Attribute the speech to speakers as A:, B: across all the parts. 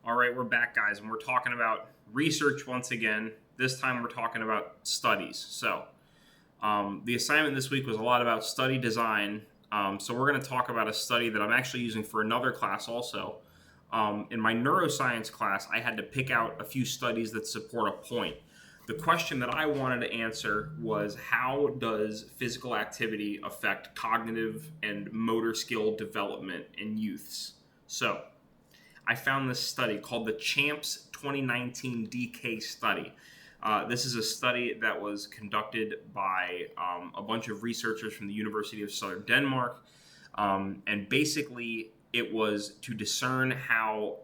A: All right, we're back, guys, and we're talking about research once again. This time we're talking about studies. The assignment this week was a lot about study design. So we're going to talk about a study that I'm actually using for another class also. In my neuroscience class, I had to pick out a few studies that support a point. The question that I wanted to answer was, how does physical activity affect cognitive and motor skill development in youths? So I found this study called the CHAMPS 2019 DK study. This is a study that was conducted by a bunch of researchers from the University of Southern Denmark. And basically, it was to discern how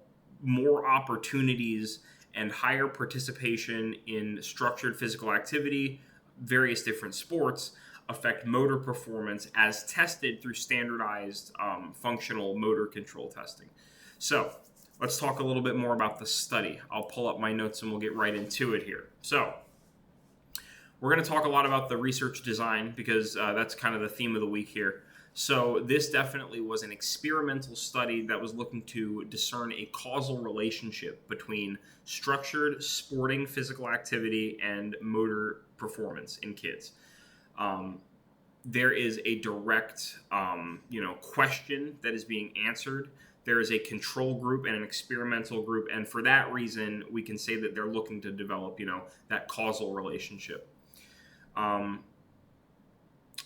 A: more opportunities and higher participation in structured physical activity, various different sports, affect motor performance as tested through standardized functional motor control testing. So let's talk a little bit more about the study. I'll pull up my notes and we'll get right into it here. So we're going to talk a lot about the research design because that's kind of the theme of the week here. So this definitely was an experimental study that was looking to discern a causal relationship between structured sporting physical activity and motor performance in kids. There is a direct, question that is being answered. There is a control group and an experimental group, and for that reason, we can say that they're looking to develop, that causal relationship.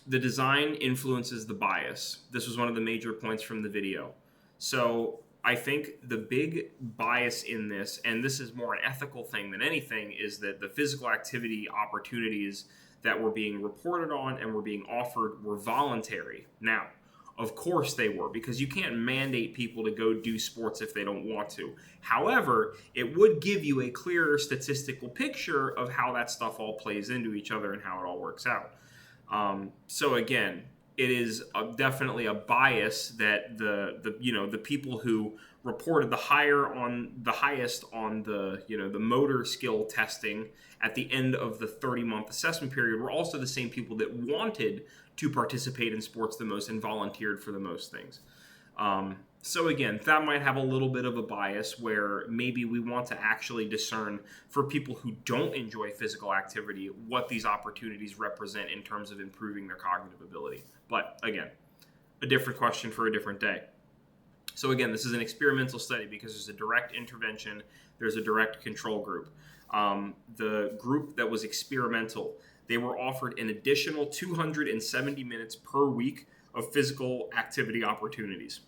A: The design influences the bias. This was one of the major points from the video. So I think the big bias in this, and this is more an ethical thing than anything, is that the physical activity opportunities that were being reported on and were being offered were voluntary. Now, of course they were, because you can't mandate people to go do sports if they don't want to. However, it would give you a clearer statistical picture of how that stuff all plays into each other and how it all works out. So again, it is definitely a bias that the people who reported the highest on the motor skill testing at the end of the 30-month assessment period were also the same people that wanted to participate in sports the most and volunteered for the most things. So again, that might have a little bit of a bias where maybe we want to actually discern for people who don't enjoy physical activity what these opportunities represent in terms of improving their cognitive ability. But again, a different question for a different day. So again, this is an experimental study because there's a direct intervention, there's a direct control group. The group that was experimental, they were offered an additional 270 minutes per week of physical activity opportunities.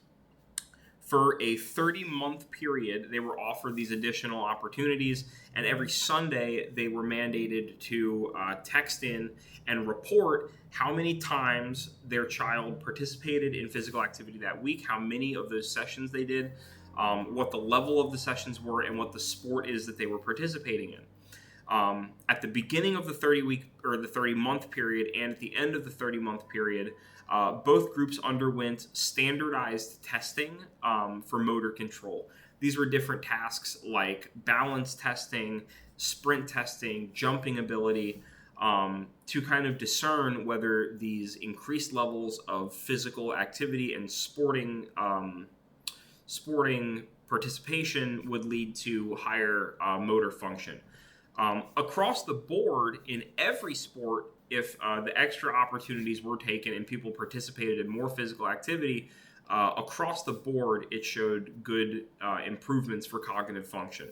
A: For a 30-month period, they were offered these additional opportunities, and every Sunday they were mandated to text in and report how many times their child participated in physical activity that week, how many of those sessions they did, what the level of the sessions were, and what the sport is that they were participating in. At the beginning of the 30-week or the 30-month period and at the end of the 30-month period, both groups underwent standardized testing for motor control. These were different tasks like balance testing, sprint testing, jumping ability, to kind of discern whether these increased levels of physical activity and sporting participation would lead to higher motor function. Across the board, in every sport, if the extra opportunities were taken and people participated in more physical activity, across the board, it showed good improvements for cognitive function.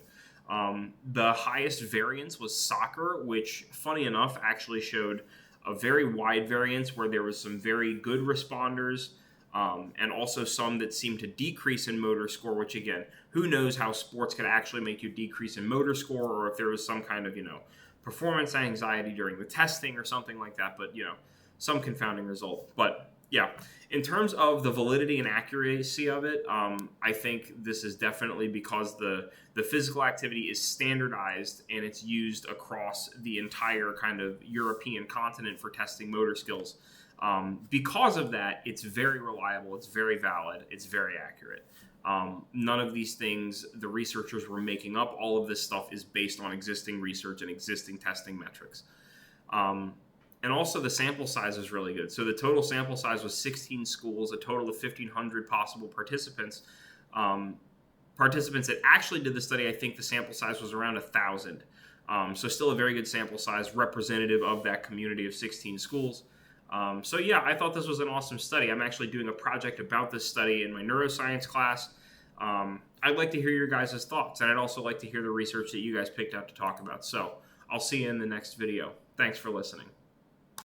A: The highest variance was soccer, which, funny enough, actually showed a very wide variance where there was some very good responders, and also some that seemed to decrease in motor score, which again, who knows how sports could actually make you decrease in motor score, or if there was some kind of, performance anxiety during the testing or something like that, but, some confounding result. But yeah, in terms of the validity and accuracy of it, I think this is definitely because the physical activity is standardized and it's used across the entire kind of European continent for testing motor skills. Because of that, it's very reliable, it's very valid, it's very accurate. None of these things the researchers were making up. All of this stuff is based on existing research and existing testing metrics. And also the sample size is really good. So the total sample size was 16 schools, a total of 1,500 possible participants. participants that actually did the study, I think the sample size was around 1,000. So still a very good sample size, representative of that community of 16 schools. So yeah, I thought this was an awesome study. I'm actually doing a project about this study in my neuroscience class. I'd like to hear your guys' thoughts, and I'd also like to hear the research that you guys picked out to talk about. So I'll see you in the next video. Thanks for listening.